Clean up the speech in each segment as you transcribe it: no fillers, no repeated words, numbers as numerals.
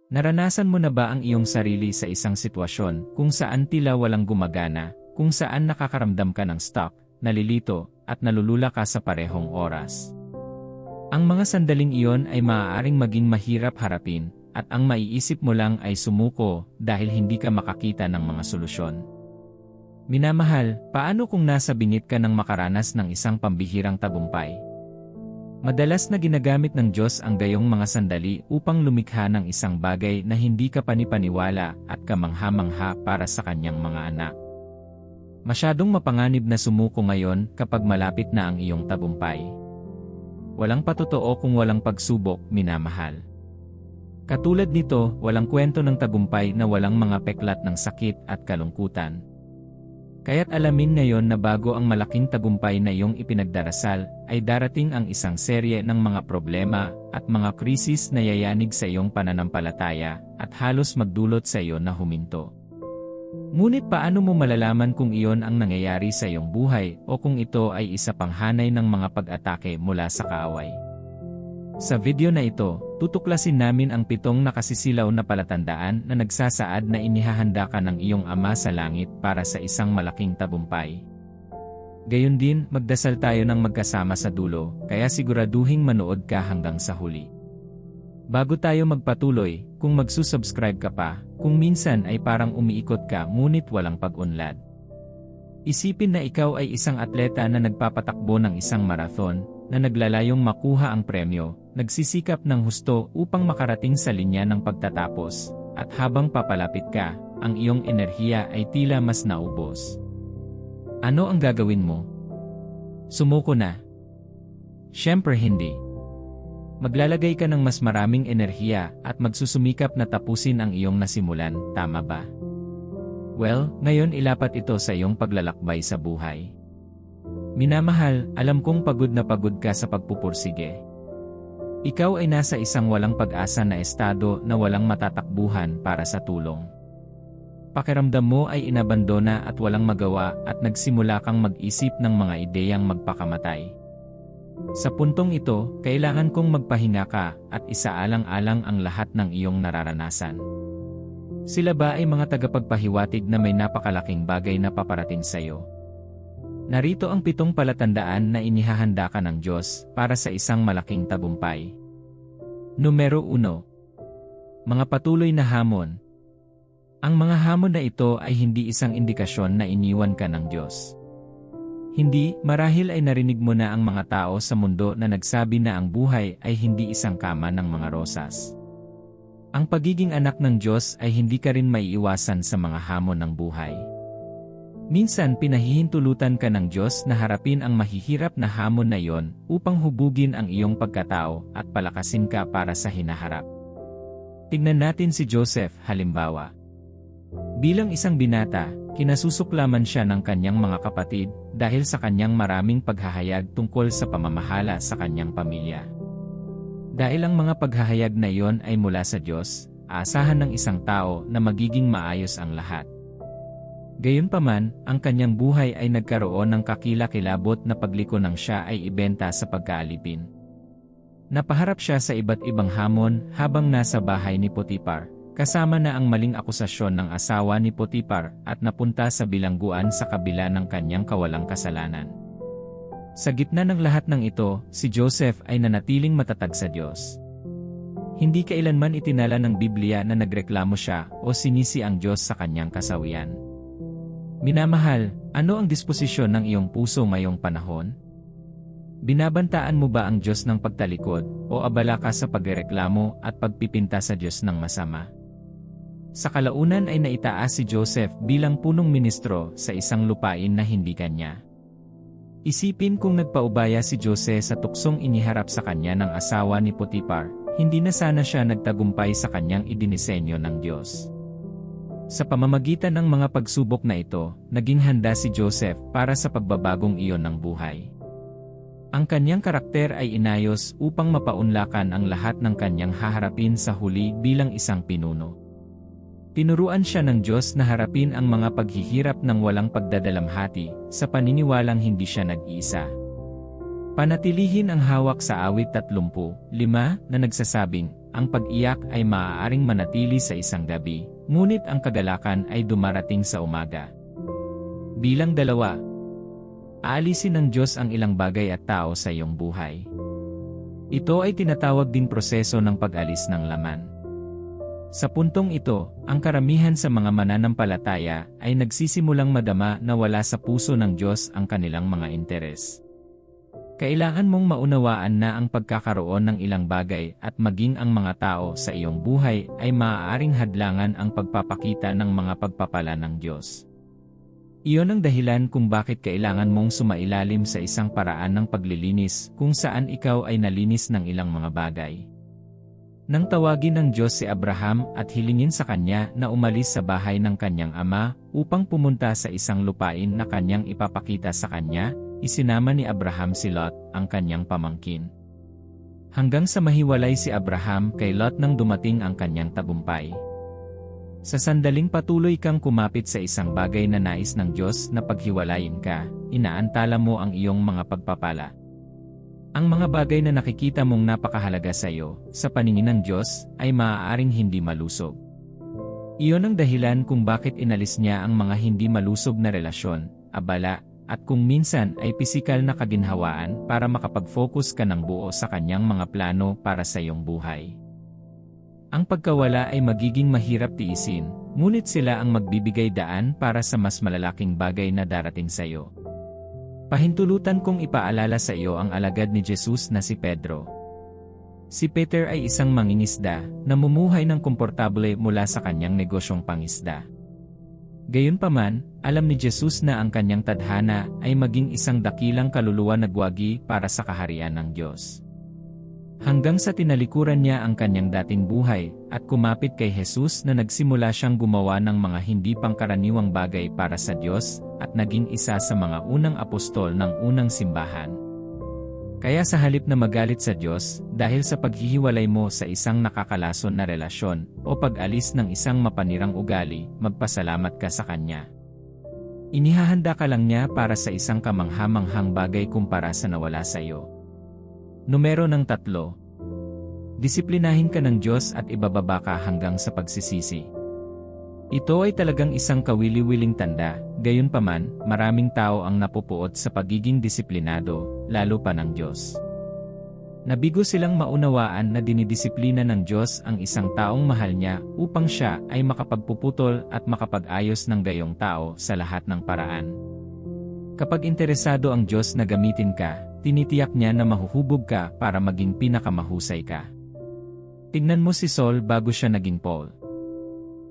Naranasan mo na ba ang iyong sarili sa isang sitwasyon kung saan tila walang gumagana, kung saan nakakaramdam ka ng stuck, nalilito, at nalulula ka sa parehong oras? Ang mga sandaling iyon ay maaaring maging mahirap harapin, at ang maiisip mo lang ay sumuko dahil hindi ka makakita ng mga solusyon. Minamahal, paano kung nasa bingit ka ng makaranas ng isang pambihirang tagumpay? Madalas na ginagamit ng Diyos ang gayong mga sandali upang lumikha ng isang bagay na hindi ka panipaniwala at kamangha-mangha para sa kanyang mga anak. Masyadong mapanganib na sumuko ngayon kapag malapit na ang iyong tagumpay. Walang patotoo kung walang pagsubok, minamahal. Katulad nito, walang kwento ng tagumpay na walang mga peklat ng sakit at kalungkutan. Kaya't alamin ngayon na bago ang malaking tagumpay na iyong ipinagdarasal, ay darating ang isang serye ng mga problema at mga krisis na yayanig sa iyong pananampalataya at halos magdulot sa iyo na huminto. Ngunit paano mo malalaman kung iyon ang nangyayari sa iyong buhay o kung ito ay isa pang hanay ng mga pag-atake mula sa kaaway? Sa video na ito, tutuklasin namin ang 7 nakasisilaw na palatandaan na nagsasaad na inihahanda ka ng iyong Ama sa langit para sa isang malaking tagumpay. Gayon din, magdasal tayo ng magkasama sa dulo, kaya siguraduhing manood ka hanggang sa huli. Bago tayo magpatuloy, kung magsusubscribe ka pa, kung minsan ay parang umiikot ka ngunit walang pag-unlad. Isipin na ikaw ay isang atleta na nagpapatakbo ng isang marathon, na naglalayong makuha ang premyo, nagsisikap ng husto upang makarating sa linya ng pagtatapos, at habang papalapit ka, ang iyong enerhiya ay tila mas naubos. Ano ang gagawin mo? Sumuko na? Siyempre hindi. Maglalagay ka ng mas maraming enerhiya at magsusumikap na tapusin ang iyong nasimulan, tama ba? Well, ngayon ilapat ito sa iyong paglalakbay sa buhay. Minamahal, alam kong pagod ka sa pagpupursige. Ikaw ay nasa isang walang pag-asa na estado na walang matatakbuhan para sa tulong. Pakiramdam mo ay inabandona at walang magawa at nagsimula kang mag-isip ng mga ideyang magpakamatay. Sa puntong ito, kailangan kong magpahinga ka at isaalang-alang ang lahat ng iyong nararanasan. Sila ba ay mga tagapagpahiwatig na may napakalaking bagay na paparating sa iyo? Narito ang 7 palatandaan na inihahanda ka ng Diyos para sa isang malaking tagumpay. Numero 1. Mga patuloy na hamon. Ang mga hamon na ito ay hindi isang indikasyon na iniwan ka ng Diyos. Hindi, marahil ay narinig mo na ang mga tao sa mundo na nagsabi na ang buhay ay hindi isang kama ng mga rosas. Ang pagiging anak ng Diyos ay hindi ka rin maiiwasan sa mga hamon ng buhay. Minsan pinahihintulutan ka ng Diyos na harapin ang mahihirap na hamon na iyon upang hubugin ang iyong pagkatao at palakasin ka para sa hinaharap. Tignan natin si Joseph, halimbawa. Bilang isang binata, kinasusuklaman siya ng kanyang mga kapatid dahil sa kanyang maraming paghahayag tungkol sa pamamahala sa kanyang pamilya. Dahil ang mga paghahayag na iyon ay mula sa Diyos, aasahan ng isang tao na magiging maayos ang lahat. Gayunpaman, ang kanyang buhay ay nagkaroon ng kakilakilabot na pagliko nang siya ay ibenta sa pagkaalipin. Napaharap siya sa iba't ibang hamon habang nasa bahay ni Potiphar, kasama na ang maling akusasyon ng asawa ni Potiphar at napunta sa bilangguan sa kabila ng kanyang kawalang kasalanan. Sa gitna ng lahat ng ito, si Joseph ay nanatiling matatag sa Diyos. Hindi kailanman itinala ng Biblia na nagreklamo siya o sinisi ang Diyos sa kanyang kasawian. Minamahal, ano ang disposisyon ng iyong puso ngayong panahon? Binabantaan mo ba ang Diyos ng pagtalikod o abala ka sa pagreklamo at pagpipinta sa Diyos ng masama? Sa kalaunan ay naitaas si Joseph bilang punong ministro sa isang lupain na hindi kanya. Isipin kung nagpaubaya si Jose sa tuksong iniharap sa kanya ng asawa ni Potiphar, hindi na sana siya nagtagumpay sa kanyang idinisenyo ng Diyos. Sa pamamagitan ng mga pagsubok na ito, naging handa si Joseph para sa pagbabagong iyon ng buhay. Ang kanyang karakter ay inayos upang mapaunlakan ang lahat ng kanyang haharapin sa huli bilang isang pinuno. Tinuruan siya ng Diyos na harapin ang mga paghihirap ng walang pagdadalamhati, sa paniniwalang hindi siya nag-iisa. Panatilihin ang hawak sa awit 35 na nagsasabing, ang pag-iyak ay maaaring manatili sa isang gabi, ngunit ang kagalakan ay dumarating sa umaga. Bilang 2. Aalisin ng Diyos ang ilang bagay at tao sa iyong buhay. Ito ay tinatawag din proseso ng pag-alis ng laman. Sa puntong ito, ang karamihan sa mga mananampalataya ay nagsisimulang madama na wala sa puso ng Diyos ang kanilang mga interes. Kailangan mong maunawaan na ang pagkakaroon ng ilang bagay at maging ang mga tao sa iyong buhay ay maaaring hadlangan ang pagpapakita ng mga pagpapala ng Diyos. Iyon ang dahilan kung bakit kailangan mong sumailalim sa isang paraan ng paglilinis kung saan ikaw ay nalinis ng ilang mga bagay. Nang tawagin ng Diyos si Abraham at hilingin sa kanya na umalis sa bahay ng kanyang ama upang pumunta sa isang lupain na kanyang ipapakita sa kanya, isinama ni Abraham si Lot, ang kanyang pamangkin. Hanggang sa mahiwalay si Abraham kay Lot nang dumating ang kanyang tagumpay. Sa sandaling patuloy kang kumapit sa isang bagay na nais ng Diyos na paghiwalayin ka, inaantala mo ang iyong mga pagpapala. Ang mga bagay na nakikita mong napakahalaga sa iyo, sa paningin ng Diyos, ay maaaring hindi malusog. Iyon ang dahilan kung bakit inalis niya ang mga hindi malusog na relasyon, abala, at kung minsan ay pisikal na kaginhawaan para makapag-focus ka ng buo sa kanyang mga plano para sa iyong buhay. Ang pagkawala ay magiging mahirap tiisin, ngunit sila ang magbibigay daan para sa mas malalaking bagay na darating sa iyo. Pahintulutan kong ipaalala sa iyo ang alagad ni Jesus na si Pedro. Si Peter ay isang mangingisda, namumuhay ng komportable mula sa kanyang negosyong pangisda. Gayunpaman, alam ni Jesus na ang kanyang tadhana ay maging isang dakilang kaluluwa na gwagi para sa kaharian ng Diyos. Hanggang sa tinalikuran niya ang kanyang dating buhay at kumapit kay Jesus na nagsimula siyang gumawa ng mga hindi pangkaraniwang bagay para sa Diyos at naging isa sa mga unang apostol ng unang simbahan. Kaya sa halip na magalit sa Diyos dahil sa paghihiwalay mo sa isang nakakalason na relasyon o pag-alis ng isang mapanirang ugali, magpasalamat ka sa Kanya. Inihahanda ka lang niya para sa isang kamanghamanghang bagay kumpara sa nawala sa iyo. Numero ng 3. Disiplinahin ka ng Diyos at ibababa ka hanggang sa pagsisisi. Ito ay talagang isang kawili-wiling tanda, gayunpaman, maraming tao ang napupuot sa pagiging disiplinado, lalo pa ng Diyos. Nabigo silang maunawaan na dinidisiplina ng Diyos ang isang taong mahal niya upang siya ay makapagpuputol at makapag-ayos ng gayong tao sa lahat ng paraan. Kapag interesado ang Diyos na gamitin ka, tinitiyak niya na mahuhubog ka para maging pinakamahusay ka. Tignan mo si Saul bago siya naging Paul.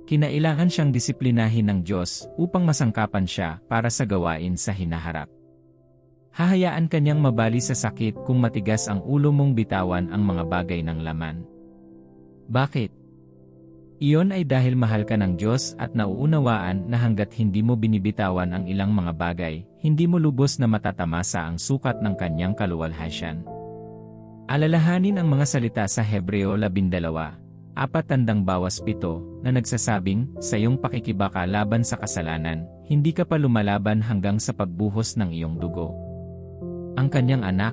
Kinailangan siyang disiplinahin ng Diyos upang masangkapan siya para sa gawain sa hinaharap. Hahayaan kanyang mabali sa sakit kung matigas ang ulo mong bitawan ang mga bagay ng laman. Bakit? Iyon ay dahil mahal ka ng Diyos at nauunawaan na hanggat hindi mo binibitawan ang ilang mga bagay, hindi mo lubos na matatamasa ang sukat ng kanyang kaluwalhasyan. Alalahanin ang mga salita sa Hebreo 12:4-7 na nagsasabing, sa iyong pakikibaka laban sa kasalanan, hindi ka pa lumalaban hanggang sa pagbuhos ng iyong dugo. Ang kanyang anak.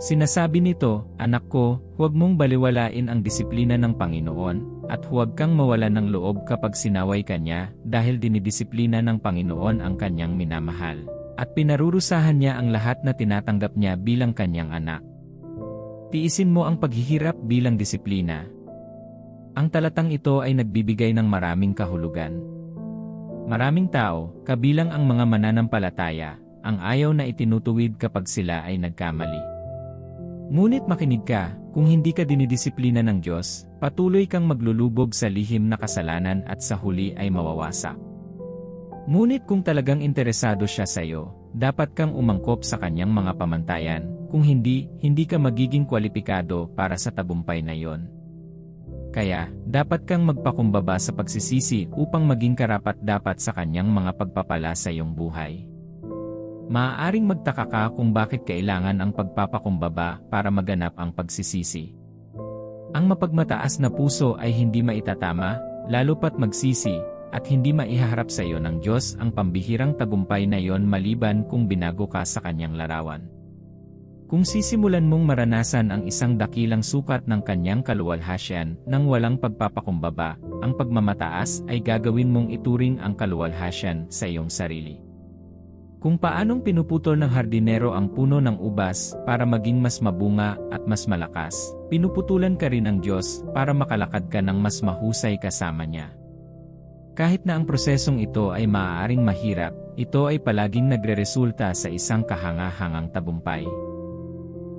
Sinasabi nito, anak ko, huwag mong baliwalain ang disiplina ng Panginoon, at huwag kang mawalan ng loob kapag sinaway kanya, dahil dinidisiplina ng Panginoon ang kanyang minamahal, at pinarurusahan niya ang lahat na tinatanggap niya bilang kanyang anak. Tiisin mo ang paghihirap bilang disiplina. Ang talatang ito ay nagbibigay ng maraming kahulugan. Maraming tao, kabilang ang mga mananampalataya, ang ayaw na itinutuwid kapag sila ay nagkamali. Ngunit makinig ka, kung hindi ka dinidisiplina ng Diyos, patuloy kang maglulubog sa lihim na kasalanan at sa huli ay mawawasak. Ngunit kung talagang interesado siya sa iyo, dapat kang umangkop sa kanyang mga pamantayan, kung hindi, hindi ka magiging kwalipikado para sa tagumpay na iyon. Kaya, dapat kang magpakumbaba sa pagsisisi upang maging karapat-dapat sa kanyang mga pagpapala sa iyong buhay. Maaaring magtaka ka kung bakit kailangan ang pagpapakumbaba para maganap ang pagsisisi. Ang mapagmataas na puso ay hindi maitatama, lalo pat magsisi, at hindi maihaharap sa iyo ng Diyos ang pambihirang tagumpay na iyon maliban kung binago ka sa kanyang larawan. Kung sisimulan mong maranasan ang isang dakilang sukat ng kanyang kaluwalhatian nang walang pagpapakumbaba, ang pagmamataas ay gagawin mong ituring ang kaluwalhatian sa iyong sarili. Kung paanong pinuputol ng hardinero ang puno ng ubas para maging mas mabunga at mas malakas, pinuputulan ka rin ng Diyos para makalakad ka ng mas mahusay kasama niya. Kahit na ang prosesong ito ay maaaring mahirap, ito ay palaging nagreresulta sa isang kahanga-hangang tagumpay.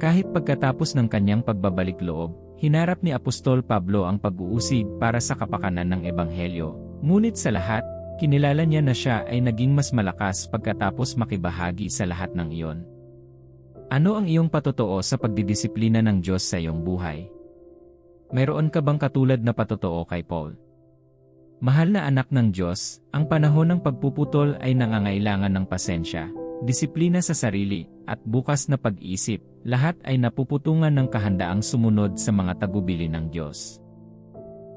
Kahit pagkatapos ng kanyang pagbabalik loob, hinarap ni Apostol Pablo ang pag-uusig para sa kapakanan ng Ebanghelyo, ngunit sa lahat, kinilala niya na siya ay naging mas malakas pagkatapos makibahagi sa lahat ng iyon. Ano ang iyong patotoo sa pagdidisiplina ng Diyos sa iyong buhay? Mayroon ka bang katulad na patotoo kay Paul? Mahal na anak ng Diyos, ang panahon ng pagpuputol ay nangangailangan ng pasensya, disiplina sa sarili, at bukas na pag-isip, lahat ay napuputungan ng kahandaang sumunod sa mga tagubili ng Diyos.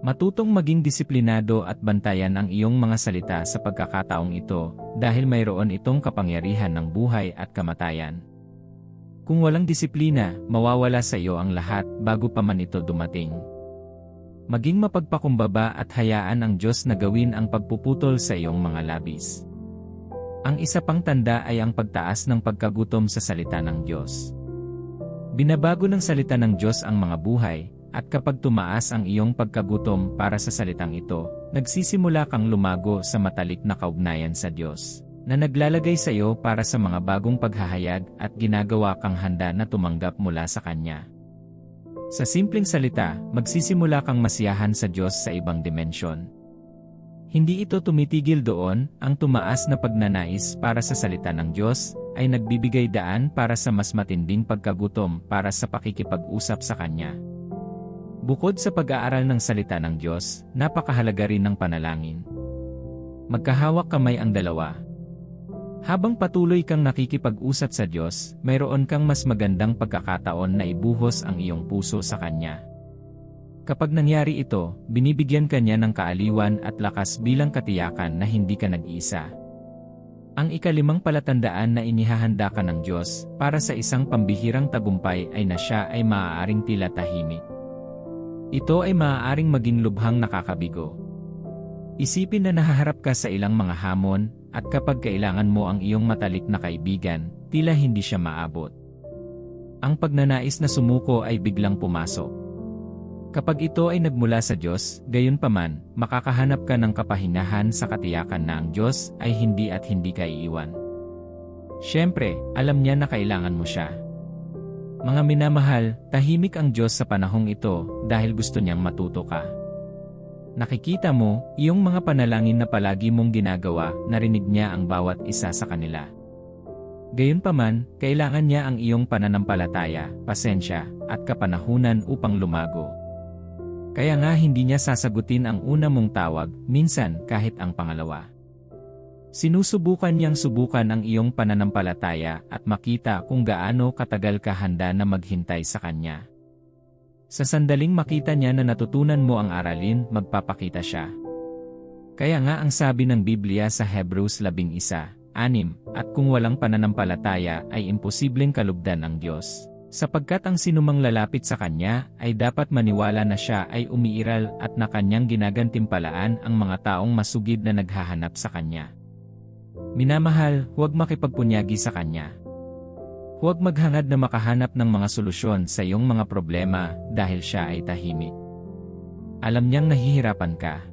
Matutong maging disiplinado at bantayan ang iyong mga salita sa pagkakataong ito, dahil mayroon itong kapangyarihan ng buhay at kamatayan. Kung walang disiplina, mawawala sa iyo ang lahat bago pa man ito dumating. Maging mapagpakumbaba at hayaan ang Diyos na gawin ang pagpuputol sa iyong mga labis. Ang isa pang tanda ay ang pagtaas ng pagkagutom sa salita ng Diyos. Binabago ng salita ng Diyos ang mga buhay, at kapag tumaas ang iyong pagkagutom para sa salitang ito, nagsisimula kang lumago sa matalik na kaugnayan sa Diyos, na naglalagay sa iyo para sa mga bagong paghahayag at ginagawa kang handa na tumanggap mula sa Kanya. Sa simpleng salita, magsisimula kang masiyahan sa Diyos sa ibang dimensyon. Hindi ito tumitigil doon, ang tumaas na pagnanais para sa salita ng Diyos ay nagbibigay daan para sa mas matinding pagkagutom para sa pakikipag-usap sa Kanya. Bukod sa pag-aaral ng salita ng Diyos, napakahalaga rin ng panalangin. Magkahawak kamay ang dalawa. Habang patuloy kang nakikipag-usap sa Diyos, mayroon kang mas magandang pagkakataon na ibuhos ang iyong puso sa Kanya. Kapag nangyari ito, binibigyan ka niya ng kaaliwan at lakas bilang katiyakan na hindi ka nag-iisa. Ang ikalimang palatandaan na inihahanda ka ng Diyos para sa isang pambihirang tagumpay ay na siya ay maaaring tila tahimik. Ito ay maaaring maging lubhang nakakabigo. Isipin na nahaharap ka sa ilang mga hamon, at kapag kailangan mo ang iyong matalik na kaibigan, tila hindi siya maabot. Ang pagnanais na sumuko ay biglang pumasok. Kapag ito ay nagmula sa Diyos, gayunpaman, makakahanap ka ng kapahinahan sa katiyakan na ang Diyos ay hindi at hindi ka iiwan. Siyempre, alam niya na kailangan mo siya. Mga minamahal, tahimik ang Diyos sa panahong ito dahil gusto niyang matuto ka. Nakikita mo, iyong mga panalangin na palagi mong ginagawa, narinig niya ang bawat isa sa kanila. Gayunpaman, kailangan niya ang iyong pananampalataya, pasensya, at kapanahunan upang lumago. Kaya nga hindi niya sasagutin ang una mong tawag, minsan kahit ang pangalawa. Sinusubukan niyang subukan ang iyong pananampalataya at makita kung gaano katagal ka handa na maghintay sa Kanya. Sa sandaling makita niya na natutunan mo ang aralin, magpapakita siya. Kaya nga ang sabi ng Biblia sa Hebrews 11:6, at kung walang pananampalataya ay imposibleng kalugdan ang Diyos. Sapagkat ang sinumang lalapit sa Kanya ay dapat maniwala na Siya ay umiiral at na Kanyang ginagantimpalaan ang mga taong masugid na naghahanap sa Kanya. Minamahal, huwag makipagpunyagi sa Kanya. Huwag maghangad na makahanap ng mga solusyon sa iyong mga problema dahil Siya ay tahimik. Alam niyang nahihirapan ka.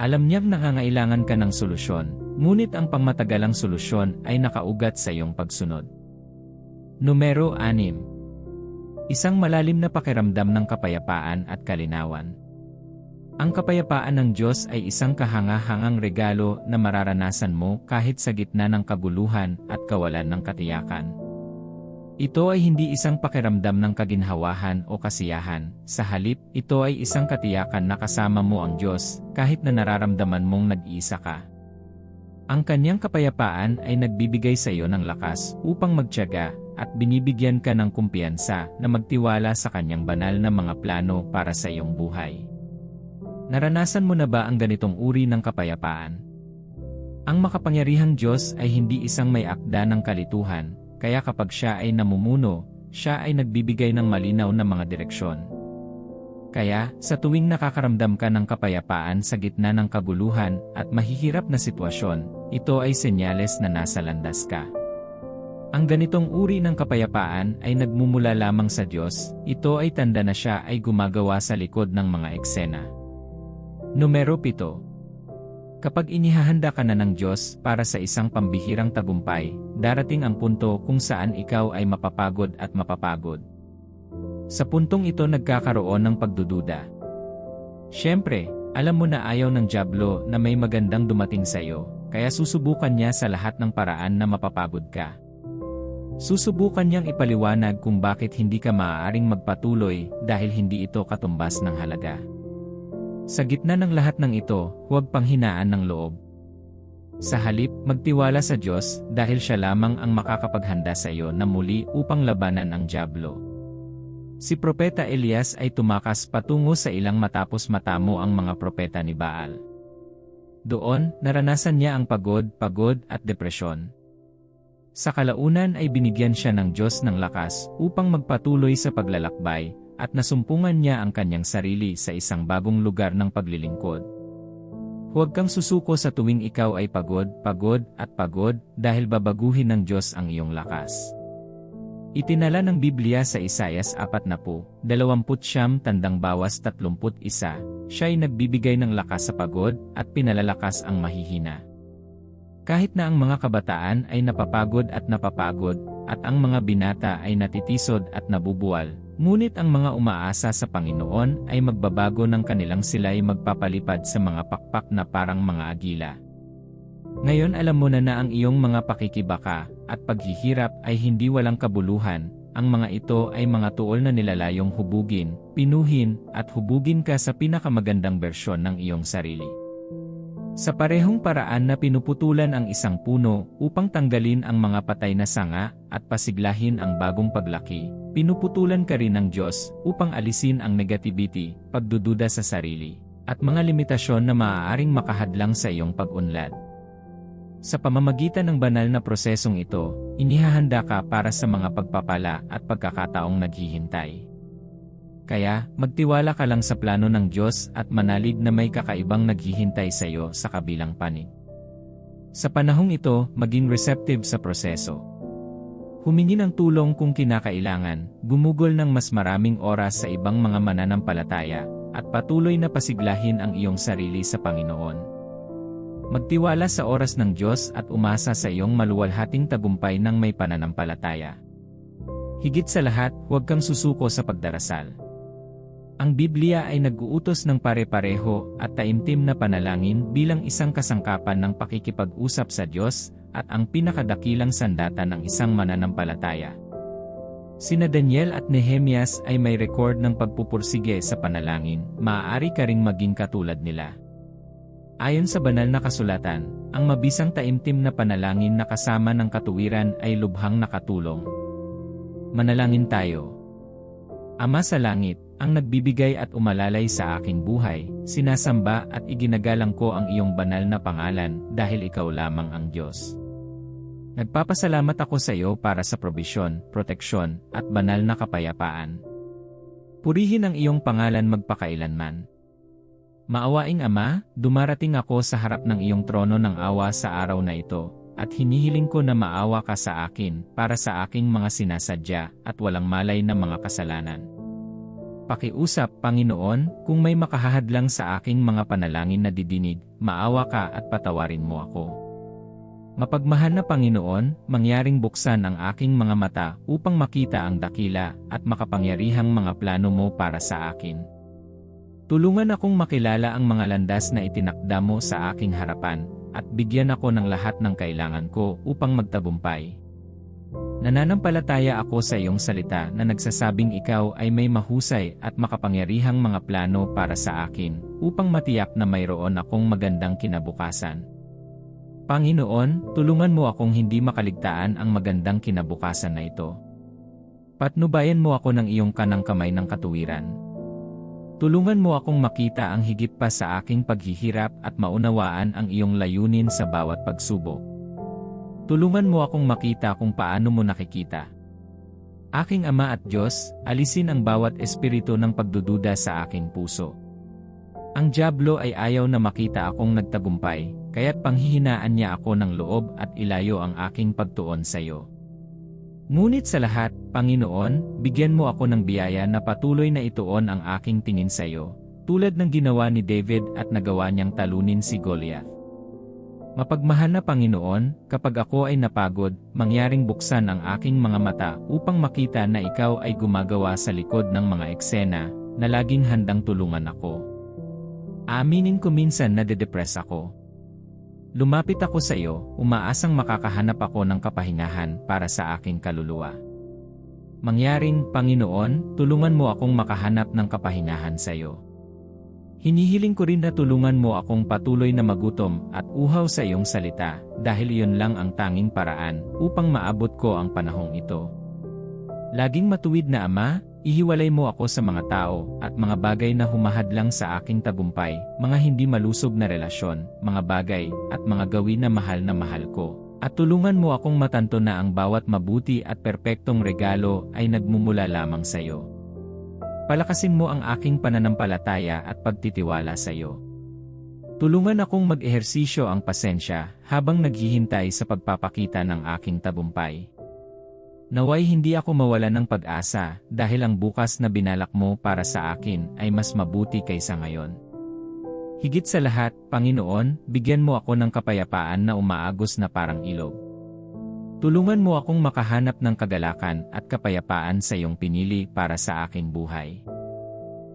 Alam niyang nangangailangan ka ng solusyon, ngunit ang pangmatagalang solusyon ay nakaugat sa iyong pagsunod. Numero 6. Isang malalim na pakiramdam ng kapayapaan at kalinawan. Ang kapayapaan ng Diyos ay isang kahanga-hangang regalo na mararanasan mo kahit sa gitna ng kaguluhan at kawalan ng katiyakan. Ito ay hindi isang pakiramdam ng kaginhawahan o kasiyahan, sa halip, ito ay isang katiyakan na kasama mo ang Diyos kahit na nararamdaman mong nag-iisa ka. Ang Kanyang kapayapaan ay nagbibigay sa iyo ng lakas upang magtiyaga at binibigyan ka ng kumpiyansa na magtiwala sa Kanyang banal na mga plano para sa iyong buhay. Naranasan mo na ba ang ganitong uri ng kapayapaan? Ang makapangyarihang Diyos ay hindi isang may akda ng kalituhan, kaya kapag Siya ay namumuno, siya ay nagbibigay ng malinaw na mga direksyon. Kaya, sa tuwing nakakaramdam ka ng kapayapaan sa gitna ng kaguluhan at mahihirap na sitwasyon, ito ay senyales na nasa landas ka. Ang ganitong uri ng kapayapaan ay nagmumula lamang sa Diyos, ito ay tanda na siya ay gumagawa sa likod ng mga eksena. Numero 7. Kapag inihahanda ka na ng Diyos para sa isang pambihirang tagumpay, darating ang punto kung saan ikaw ay mapapagod at mapapagod. Sa puntong ito nagkakaroon ng pagdududa. Siyempre, alam mo na ayaw ng dyablo na may magandang dumating sa iyo, kaya susubukan niya sa lahat ng paraan na mapapagod ka. Susubukan niyang ipaliwanag kung bakit hindi ka maaaring magpatuloy dahil hindi ito katumbas ng halaga. Sa gitna ng lahat ng ito, huwag panghinaan ng loob. Sa halip, magtiwala sa Diyos dahil siya lamang ang makakapaghanda sa iyo na muli upang labanan ang dyablo. Si Propeta Elias ay tumakas patungo sa ilang matapos matamo ang mga propeta ni Baal. Doon, naranasan niya ang pagod at depresyon. Sa kalaunan ay binigyan siya ng Diyos ng lakas upang magpatuloy sa paglalakbay at nasumpungan niya ang kanyang sarili sa isang bagong lugar ng paglilingkod. Huwag kang susuko sa tuwing ikaw ay pagod dahil babaguhin ng Diyos ang iyong lakas. Itinala ng Biblia sa Isaias 40:29 siya ay nagbibigay ng lakas sa pagod at pinalalakas ang mahihina. Kahit na ang mga kabataan ay napapagod at ang mga binata ay natitisod at nabubuwal, ngunit ang mga umaasa sa Panginoon ay magbabago ng kanilang sila'y magpapalipad sa mga pakpak na parang mga agila. Ngayon alam mo na ang iyong mga pakikibaka at paghihirap ay hindi walang kabuluhan, ang mga ito ay mga tuol na nilalayong hubugin, pinuhin, at hubugin ka sa pinakamagandang bersyon ng iyong sarili. Sa parehong paraan na pinuputulan ang isang puno upang tanggalin ang mga patay na sanga at pasiglahin ang bagong paglaki, pinuputulan ka rin ng Diyos upang alisin ang negativity, pagdududa sa sarili, at mga limitasyon na maaaring makahadlang sa iyong pag-unlad. Sa pamamagitan ng banal na prosesong ito, inihahanda ka para sa mga pagpapala at pagkakataong naghihintay. Kaya, magtiwala ka lang sa plano ng Diyos at manalig na may kakaibang naghihintay sa iyo sa kabilang panig. Sa panahong ito, maging receptive sa proseso. Humingi ng tulong kung kinakailangan, gumugol ng mas maraming oras sa ibang mga mananampalataya, at patuloy na pasiglahin ang iyong sarili sa Panginoon. Magtiwala sa oras ng Diyos at umasa sa iyong maluwalhating tagumpay ng may pananampalataya. Higit sa lahat, huwag kang susuko sa pagdarasal. Ang Biblia ay nag-uutos ng pare-pareho at taimtim na panalangin bilang isang kasangkapan ng pakikipag-usap sa Diyos at ang pinakadakilang sandata ng isang mananampalataya. Sina Daniel at Nehemias ay may record ng pagpupursige sa panalangin, maaari ka ring maging katulad nila. Ayon sa banal na kasulatan, ang mabisang taimtim na panalangin na kasama ng katuwiran ay lubhang nakatulong. Manalangin tayo. Ama sa langit, ang nagbibigay at umalalay sa aking buhay, sinasamba at iginagalang ko ang iyong banal na pangalan dahil ikaw lamang ang Diyos. Nagpapasalamat ako sa iyo para sa probisyon, proteksyon, at banal na kapayapaan. Purihin ang iyong pangalan magpakailanman. Maawaing Ama, dumarating ako sa harap ng iyong trono ng awa sa araw na ito, at hinihiling ko na maawa ka sa akin para sa aking mga sinasadya at walang malay na mga kasalanan. Pakiusap, Panginoon, kung may makahahadlang sa aking mga panalangin na didinig, maawa ka at patawarin mo ako. Mapagmahal na Panginoon, mangyaring buksan ang aking mga mata upang makita ang dakila at makapangyarihang mga plano mo para sa akin. Tulungan akong makilala ang mga landas na itinakda mo sa aking harapan, at bigyan ako ng lahat ng kailangan ko upang magtagumpay. Nananampalataya ako sa iyong salita na nagsasabing ikaw ay may mahusay at makapangyarihang mga plano para sa akin, upang matiyak na mayroon akong magandang kinabukasan. Panginoon, tulungan mo akong hindi makaligtaan ang magandang kinabukasan na ito. Patnubayan mo ako ng iyong kanang kamay ng katuwiran. Tulungan mo akong makita ang higit pa sa aking paghihirap at maunawaan ang iyong layunin sa bawat pagsubok. Tulungan mo akong makita kung paano mo nakikita. Aking Ama at Diyos, alisin ang bawat espiritu ng pagdududa sa aking puso. Ang dyablo ay ayaw na makita akong nagtagumpay, kaya't panghihinaan niya ako ng loob at ilayo ang aking pagtuon sa iyo. Ngunit sa lahat, Panginoon, bigyan mo ako ng biyaya na patuloy na ituon ang aking tingin sa iyo, tulad ng ginawa ni David at nagawa niyang talunin si Goliath. Mapagmahal na Panginoon, kapag ako ay napagod, mangyaring buksan ang aking mga mata upang makita na ikaw ay gumagawa sa likod ng mga eksena, na laging handang tulungan ako. Aminin ko minsan na depress ako. Lumapit ako sa iyo, umaasang makakahanap ako ng kapahingahan para sa aking kaluluwa. Mangyaring, Panginoon, tulungan mo akong makahanap ng kapahingahan sa iyo. Hinihiling ko rin na tulungan mo akong patuloy na magutom at uhaw sa iyong salita, dahil iyon lang ang tanging paraan upang maabot ko ang panahong ito. Laging matuwid na Ama, ihiwalay mo ako sa mga tao at mga bagay na humahadlang sa aking tagumpay, mga hindi malusog na relasyon, mga bagay at mga gawin na mahal ko. At tulungan mo akong matanto na ang bawat mabuti at perpektong regalo ay nagmumula lamang sa iyo. Palakasin mo ang aking pananampalataya at pagtitiwala sa iyo. Tulungan akong mag-ehersisyo ang pasensya habang naghihintay sa pagpapakita ng aking tagumpay. Naway hindi ako mawalan ng pag-asa dahil ang bukas na binalak mo para sa akin ay mas mabuti kaysa ngayon. Higit sa lahat, Panginoon, bigyan mo ako ng kapayapaan na umaagos na parang ilog. Tulungan mo akong makahanap ng kagalakan at kapayapaan sa iyong pinili para sa aking buhay.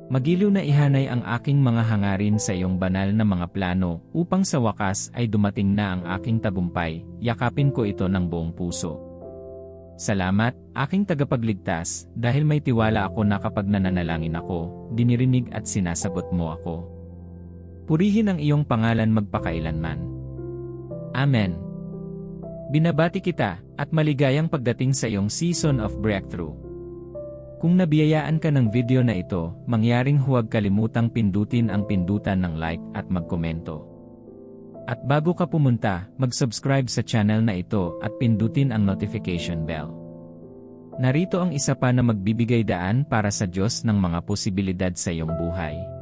Magiliw na ihanay ang aking mga hangarin sa iyong banal na mga plano upang sa wakas ay dumating na ang aking tagumpay, yakapin ko ito ng buong puso. Salamat, aking tagapagligtas, dahil may tiwala ako na kapag nananalangin ako, dinirinig at sinasagot mo ako. Purihin ang iyong pangalan magpakailanman. Amen. Binabati kita, at maligayang pagdating sa iyong season of breakthrough. Kung nabiyayaan ka ng video na ito, mangyaring huwag kalimutang pindutin ang pindutan ng like at magkomento. At bago ka pumunta, mag-subscribe sa channel na ito at pindutin ang notification bell. Narito ang isa pa na magbibigay daan para sa Diyos ng mga posibilidad sa iyong buhay.